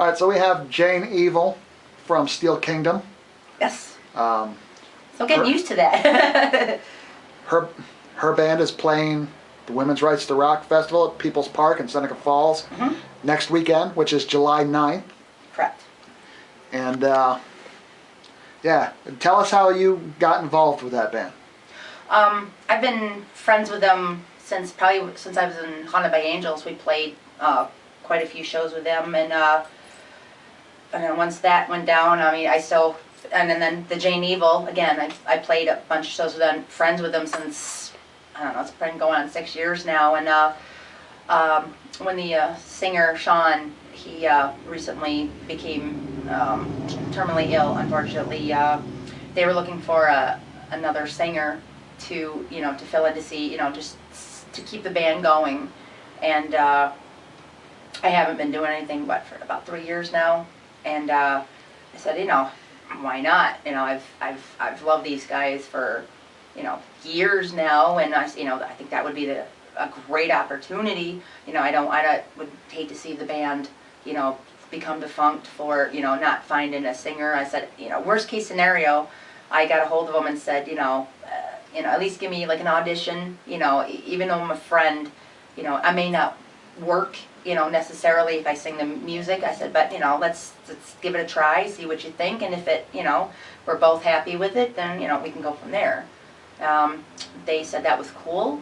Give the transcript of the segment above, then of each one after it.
All right, so we have Jane Evil from Steel Kingdom. Yes. So getting used to that. her band is playing the Women's Rights to Rock Festival at People's Park in Seneca Falls next weekend, which is July 9th. Correct. And yeah, tell us how you got involved with that band. I've been friends with them since I was in Haunted by Angels. We played quite a few shows with them, and then once that went down, I mean, and then the Jane Evil, again, I played a bunch of shows with them, friends with them since, I don't know, it's been going on 6 years now, and when the singer, Sean, he recently became terminally ill, unfortunately. They were looking for another singer to fill in to see, just to keep the band going, and I haven't been doing anything but for about 3 years now, and I said, why not? I've loved these guys for, years now, and I think that would be a great opportunity. I would hate to see the band, become defunct for, not finding a singer. I said, worst case scenario, I got a hold of them and said, at least give me like an audition, even though I'm a friend, I may not work, necessarily if I sing the music. I said, but, let's give it a try, see what you think, and if it, we're both happy with it, then, we can go from there. They said that was cool,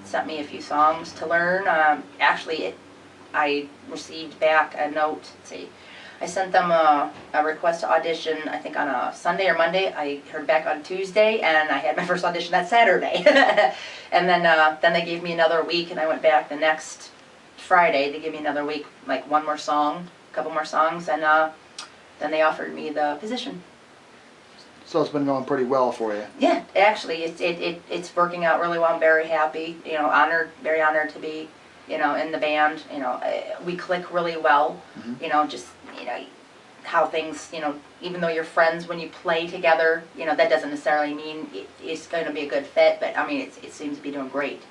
sent me a few songs to learn. Actually, I received back a note, let's see, I sent them a request to audition, I think on a Sunday or Monday. I heard back on Tuesday, and I had my first audition that Saturday. And then they gave me another week, and I went back the next Friday. They gave me another week, like one more song, a couple more songs, and then they offered me the position. So it's been going pretty well for you. Yeah, actually, it's working out really well. I'm very happy, very honored to be, in the band. We click really well. Just how things, even though you're friends when you play together, that doesn't necessarily mean it's going to be a good fit. But I mean, it seems to be doing great.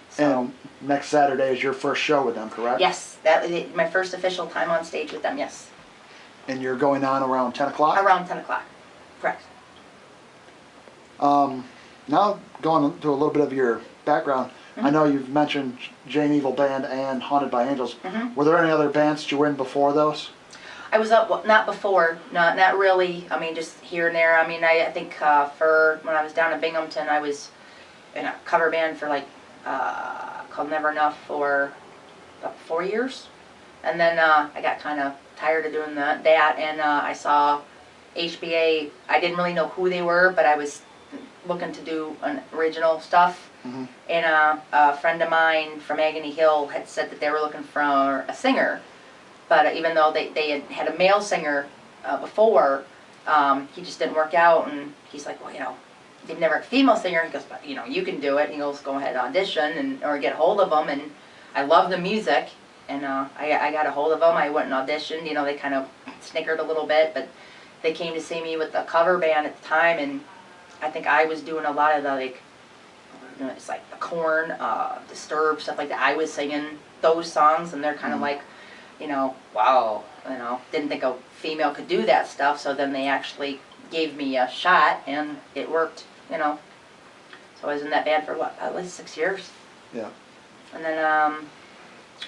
So, and next Saturday is your first show with them, correct? Yes, that is my first official time on stage with them. Yes. And you're going on around 10 o'clock? Around 10 o'clock, correct. Now going to a little bit of your background, I know you've mentioned Jane Evil Band and Haunted by Angels. Were there any other bands that you were in before those? I was up, not before, not really. I mean, just here and there. I mean, I think for when I was down in Binghamton, I was in a cover band for like called Never Enough for about 4 years, and then I got kind of tired of doing that, and I saw HBA. I didn't really know who they were, but I was looking to do an original stuff, and a friend of mine from Agony Hill had said that they were looking for a singer, but even though they had a male singer before, he just didn't work out, and he's like, well, they've never had a female singer. He goes, but you can do it. He goes, go ahead, audition, or get a hold of them, and I love the music, and I got a hold of them. I went and auditioned. They kind of snickered a little bit, but they came to see me with the cover band at the time, and I think I was doing a lot of the, it's like the Korn, Disturbed, stuff like that. I was singing those songs, and they're kind of like, wow, didn't think a female could do that stuff, so then they actually gave me a shot, and it worked, So I was in that band for, what, at least 6 years? Yeah. And then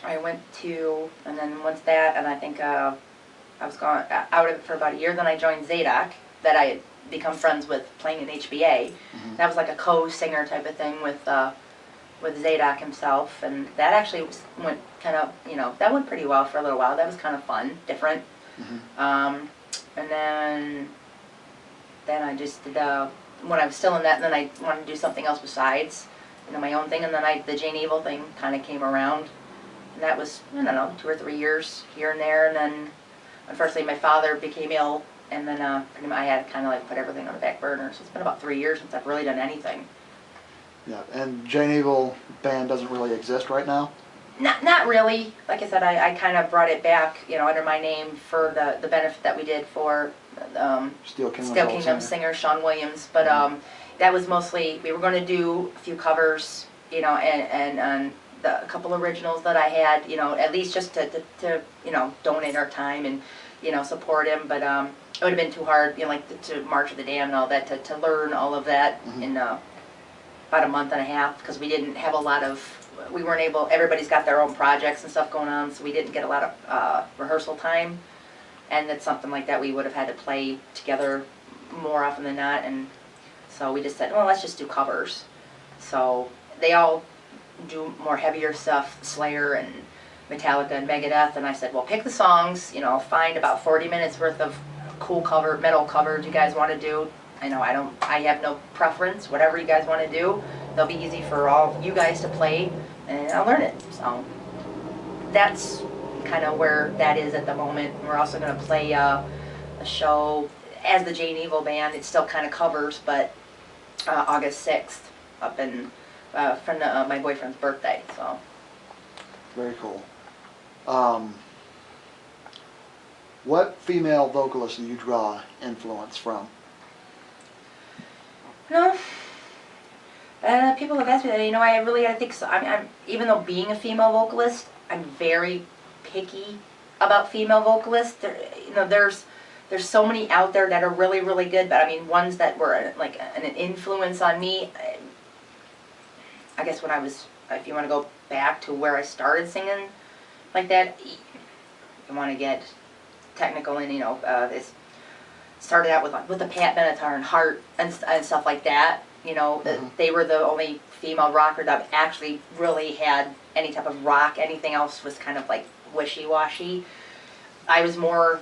I went to, and then once that, and I think I was gone out of it for about a year, then I joined Zadok, that I had become friends with playing in HBA. That was like a co-singer type of thing with Zadok himself, and that actually went kind of, that went pretty well for a little while. That was kind of fun, different. And then I just did, when I was still in that, and then I wanted to do something else besides, my own thing, and then the Jane Evil thing kind of came around, and that was, I don't know, 2 or 3 years here and there, and then unfortunately my father became ill, and then I had to kind of like put everything on the back burner, so it's been about 3 years since I've really done anything. Yeah, and Jane Evil Band doesn't really exist right now? Not really. Like I said, I kind of brought it back, under my name for the benefit that we did for Steel Kingdom singer Sean Williams. But that was mostly, we were going to do a few covers, and a couple originals that I had, you know, at least just to you know, donate our time and, you know, support him. But it would have been too hard, you know, like to March of the Dam and all that, to learn all of that in about a month and a half, because we didn't have a lot of, we weren't able, everybody's got their own projects and stuff going on, so we didn't get a lot of rehearsal time. And that's something like that we would have had to play together more often than not. And so we just said, well, let's just do covers. So they all do more heavier stuff, Slayer and Metallica and Megadeth, and I said, well, pick the songs, you know, find about 40 minutes worth of cool cover, metal covers you guys want to do. I know I have no preference, whatever you guys want to do, they'll be easy for all you guys to play, and I'll learn it. So that's kind of where that is at the moment. We're also going to play a show as the Jane Evil Band. It's still kind of covers, but August 6th up in from my boyfriend's birthday. So Very cool. What female vocalist do you draw influence from? no, people have asked me that. You know, I think so. I'm even though being a female vocalist, I'm very picky about female vocalists. You know, there's so many out there that are really, really good, but I mean, ones that were like an influence on me. I guess when I was, if you want to go back to where I started singing like that, you want to get technical, and you know, it started out with the Pat Benatar and Hart and stuff like that. You know, they were the only female rocker that actually really had any type of rock. Anything else was kind of like wishy-washy. I was more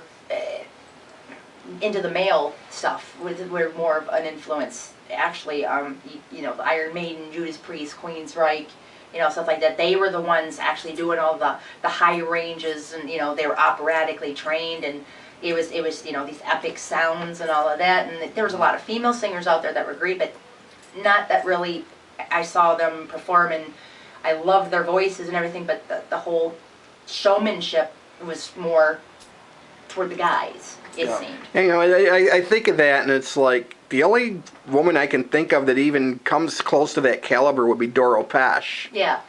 into the male stuff. We're more of an influence, actually. You know, Iron Maiden, Judas Priest, Queensryche, you know, stuff like that. They were the ones actually doing all the high ranges, and you know, they were operatically trained, and it was you know, these epic sounds and all of that. And there was a lot of female singers out there that were great, but not that really I saw them perform, and I loved their voices and everything, but the whole showmanship was more toward the guys, it seemed. And, you know, I think of that, and it's like, the only woman I can think of that even comes close to that caliber would be Doro Pesch. Yeah,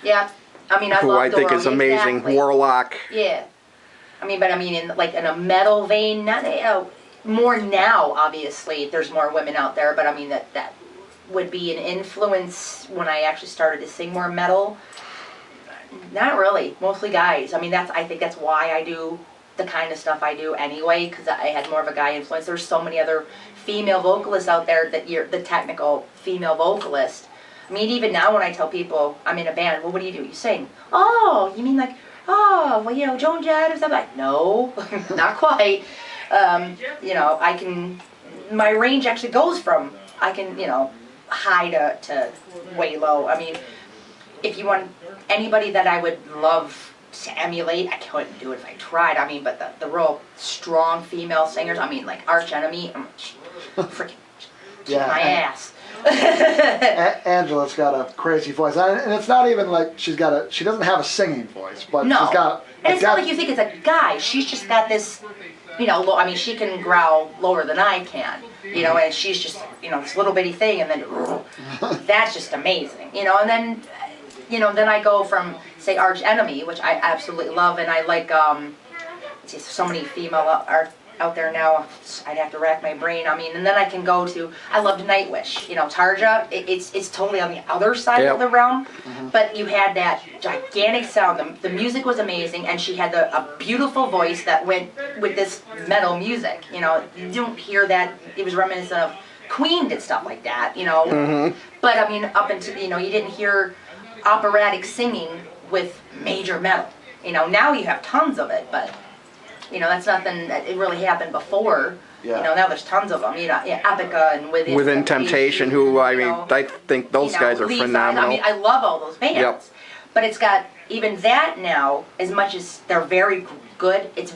yeah. I mean, I who love I think Doro, is amazing. exactly. Warlock. Yeah. I mean, but I mean, in a metal vein, not more now. Obviously, there's more women out there, but I mean that would be an influence when I actually started to sing more metal. Not really. Mostly guys. I mean, I think that's why I do the kind of stuff I do anyway, because I had more of a guy influence. There's so many other female vocalists out there that you're the technical female vocalist. I mean, even now when I tell people I'm in a band, well, what do? You sing. Oh, you mean like, oh, well, you know, Joan Jett or something? Like, no, not quite. You know, I can, my range actually goes from, I can, you know, high to way low. I mean, if you want anybody that I would love to emulate, I couldn't do it if I tried. I mean, but the real strong female singers, I mean, like Arch Enemy, freaking kick my ass. Angela's got a crazy voice, and it's not even like she doesn't have a singing voice, but no. she's got. And it's not like you think it's a guy. She's just got this, you know. I mean, she can growl lower than I can, you know, and she's just, you know, this little bitty thing, and then that's just amazing, you know. And then, you know, then I go from, say, Arch Enemy, which I absolutely love, and I like, so many female out there now, I'd have to rack my brain. I mean, and then I can go to, I loved Nightwish, you know, Tarja, it's totally on the other side of the realm, but you had that gigantic sound, the music was amazing, and she had a beautiful voice that went with this metal music, you know. You don't hear that, it was reminiscent of Queen did stuff like that, you know, but I mean, up until, you know, you didn't hear operatic singing with major metal, you know. Now you have tons of it, but you know, that's nothing that it really happened before. Yeah. You know, now there's tons of them. You know, yeah, Epica and Within Temptation, who, I mean, I think those guys are Levi. phenomenal. I mean, I love all those bands. But it's got, even that now, as much as they're very good, it's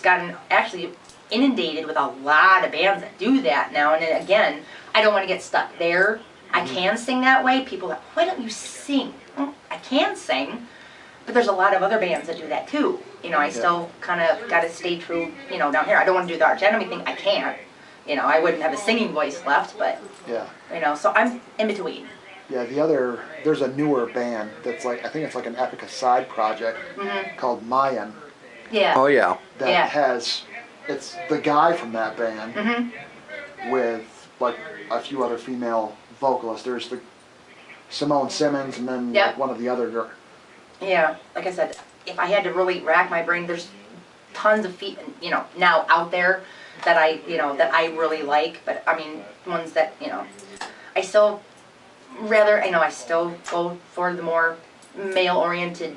gotten actually inundated with a lot of bands that do that now. And then again, I don't want to get stuck there. I can sing that way. People are like, why don't you sing? Well, I can sing, but there's a lot of other bands that do that too. You know, I still kind of got to stay true, you know, down here. I don't want to do the Arch Enemy thing. I can't. You know, I wouldn't have a singing voice left, but, you know, so I'm in between. Yeah, there's a newer band that's like, I think it's like an Epica side project called Mayan Yeah. Oh yeah. that has, it's the guy from that band with like a few other female vocalists. There's the Simone Simmons and then Yep. like one of the other girls. Yeah. Like I said, if I had to really rack my brain, there's tons of now out there that I really like. But I mean, ones that I still I still go for the more male-oriented,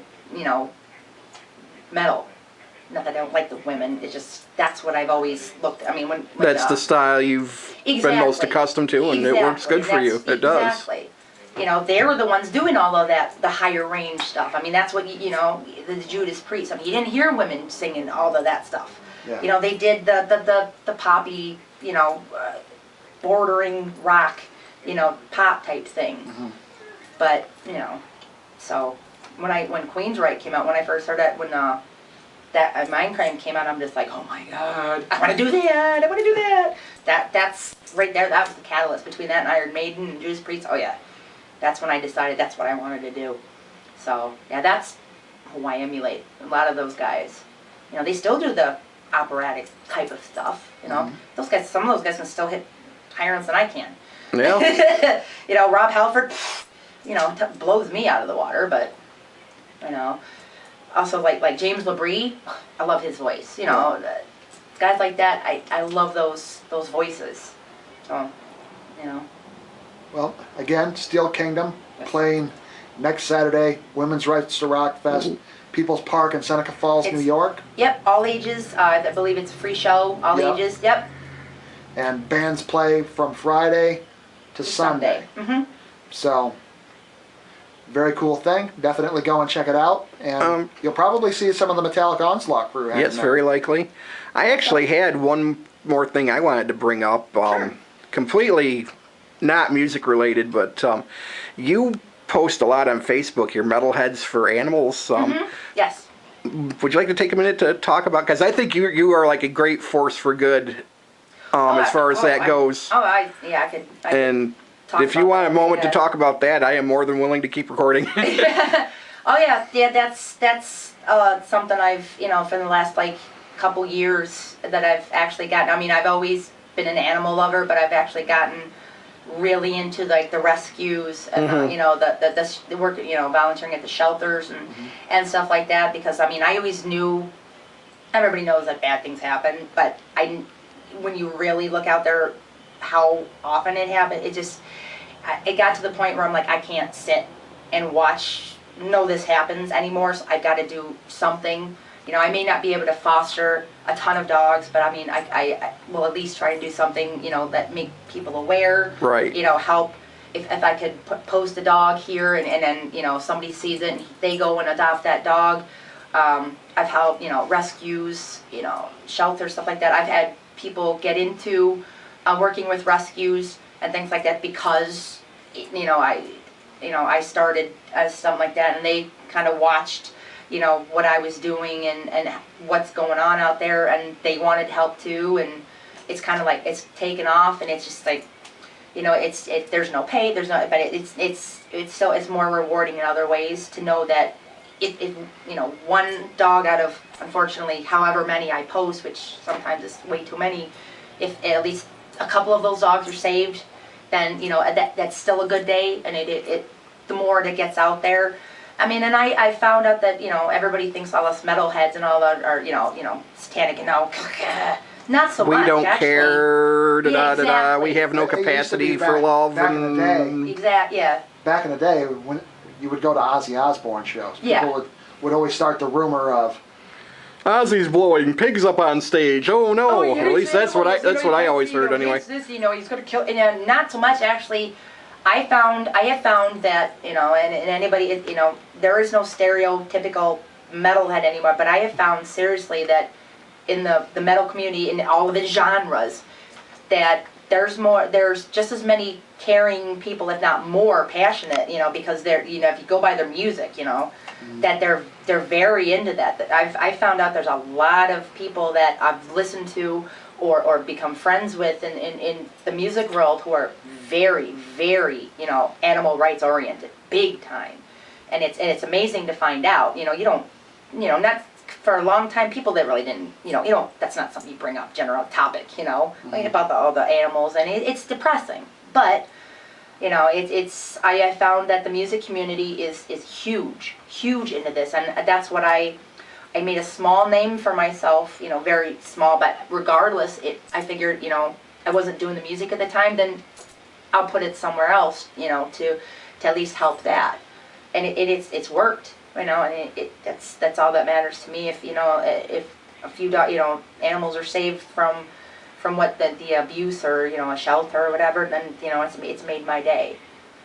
metal. Not that I don't like the women. It's just that's what I've always looked. I mean, when That's the style you've been most accustomed to, and it works good for you. It does. Exactly. They were the ones doing all of that, the higher range stuff. I mean, that's what the Judas Priest. I mean, you didn't hear women singing all of that stuff. Yeah. They did the poppy, bordering rock, pop type thing. But so when Queensryche came out, when I first heard it, when that Mindcrime came out, I'm just like, oh my god, I want to do that. I want to do that. That's right there. That was the catalyst between that and Iron Maiden and Judas Priest. Oh yeah. That's when I decided that's what I wanted to do. So, yeah, that's who I emulate. A lot of those guys. They still do the operatic type of stuff, Those guys, some of those guys can still hit higher notes than I can. Yeah. Rob Halford, blows me out of the water, but, Also, like James LaBrie, I love his voice, Guys like that, I love those voices. So, Well, again, Steel Kingdom playing next Saturday, Women's Rights to Rock Fest, People's Park in Seneca Falls, New York. Yep, all ages. I believe it's a free show, all ages. Yep. And bands play from Friday to Sunday. So, very cool thing. Definitely go and check it out. And you'll probably see some of the Metallic Onslaught crew. Yes, very likely. I actually had one more thing I wanted to bring up. Completely not music related, but you post a lot on Facebook, your Metalheads for Animals. Yes. Would you like to take a minute to talk about, because I think you are like a great force for good as far as that goes. I could and if you want a moment to talk about that, I am more than willing to keep recording. Oh yeah, that's something I've for the last couple years that I've actually gotten. I mean, I've always been an animal lover, but I've actually gotten really into the rescues and the work, volunteering at the shelters and stuff like that, because I mean, I always knew, everybody knows that bad things happen, but when you really look out there how often it happened, it got to the point where I'm like, I can't sit and know this happens anymore, so I've got to do something. I may not be able to foster a ton of dogs, but I mean, I will at least try and do something, that make people aware. Right. Help if I could post a dog here and then, somebody sees it and they go and adopt that dog. I've helped, rescues, shelters, stuff like that. I've had people get into working with rescues and things like that because, I started as something like that, and they kind of watched what I was doing and what's going on out there, and they wanted help too, and it's kind of like it's taken off, and it's just like, there's no pay, but it's more rewarding in other ways to know that if one dog out of, unfortunately, however many I post, which sometimes is way too many, if at least a couple of those dogs are saved, then that's still a good day, and the more that gets out there. I mean, and I found out that, everybody thinks all us metalheads and all that are, satanic and all. Not so much, we don't actually. care, Exactly. We have no capacity for love. Back in the day. Exactly, yeah. Back in the day, when you would go to Ozzy Osbourne shows, people would always start the rumor of, Ozzy's blowing pigs up on stage. Oh no! At least that's what I always heard anyway. He's going to kill. And not so much actually. I have found that and anybody there is no stereotypical metalhead anymore. But I have found seriously that in the metal community, in all of the genres, that there's just as many caring people, if not more passionate, because they're, if you go by their music, that they're very into that. That I've found out there's a lot of people that I've listened to or become friends with in the music world who are very, very, you know, animal rights oriented, big time. And it's amazing to find out, you know, you don't, you know, not for a long time, people that really didn't, you know, that's not something you bring up, general topic, you know, like about all the animals, and it's depressing. But, you know, I found that the music community is huge into this, and that's what I made a small name for myself, you know, very small, but regardless, I figured, you know, I wasn't doing the music at the time, then I'll put it somewhere else, you know, to at least help that. And it's worked, you know, and that's all that matters to me. If, you know, if a few, you know, animals are saved from what the abuse, or, you know, a shelter or whatever, then, you know, it's made my day.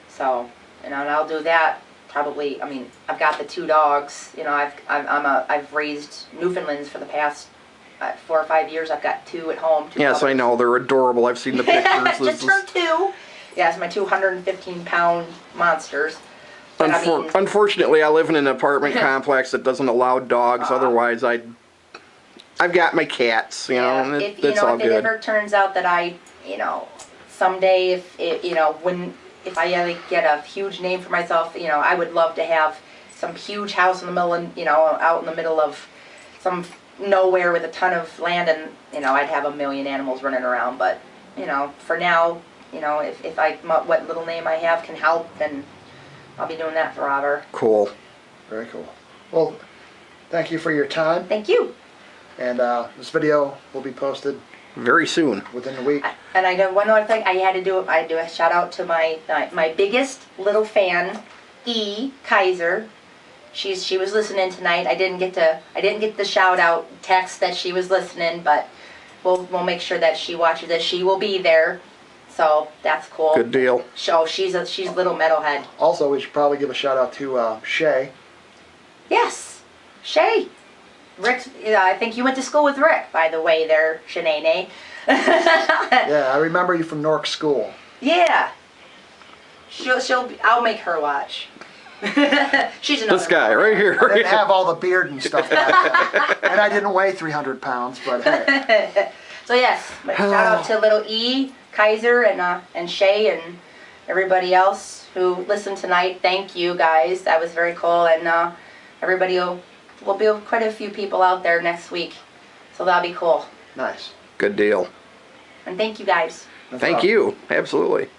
So, you know, and I'll do that probably. I mean, I've got the 2 dogs, you know, I've raised Newfoundlands for the past 4 or 5 years. I've got 2 at home. 2 Yes, pups. I know, they're adorable. I've seen the pictures. Just turned 2. Yes, my 215-pound monsters. But I mean, Unfortunately, I live in an apartment complex that doesn't allow dogs. Otherwise, I've got my cats, you know, and it's all if good. it ever turns out that I, you know, someday, if I get a huge name for myself, you know, I would love to have some huge house in the middle, and, you know, out in the middle of some nowhere with a ton of land, and, you know, I'd have a million animals running around. But, you know, for now, you know, if what little name I have can help, then I'll be doing that forever. Cool. Very cool. Well, thank you for your time. Thank you. And this video will be posted very soon. Within the week. And I got one more thing. I had to do a shout out to my biggest little fan, E. Kaiser. She was listening tonight. I didn't get the shout out text that she was listening, but we'll make sure that she watches this. She will be there. So that's cool. Good deal. So she's a little metalhead. Also, we should probably give a shout out to Shay. Yes, Shay. Rick's. I think you went to school with Rick, by the way. There, Shanae. Yeah, I remember you from Nork School. Yeah. I'll make her watch. She's another. This guy right here. I didn't have all the beard and stuff back then. And I didn't weigh 300 pounds, but hey. So yes, shout out to little E. Kaiser and Shay and everybody else who listened tonight. Thank you guys. That was very cool, and everybody will be quite a few people out there next week, so that'll be cool. Nice. Good deal. And thank you guys. Thank you. Absolutely.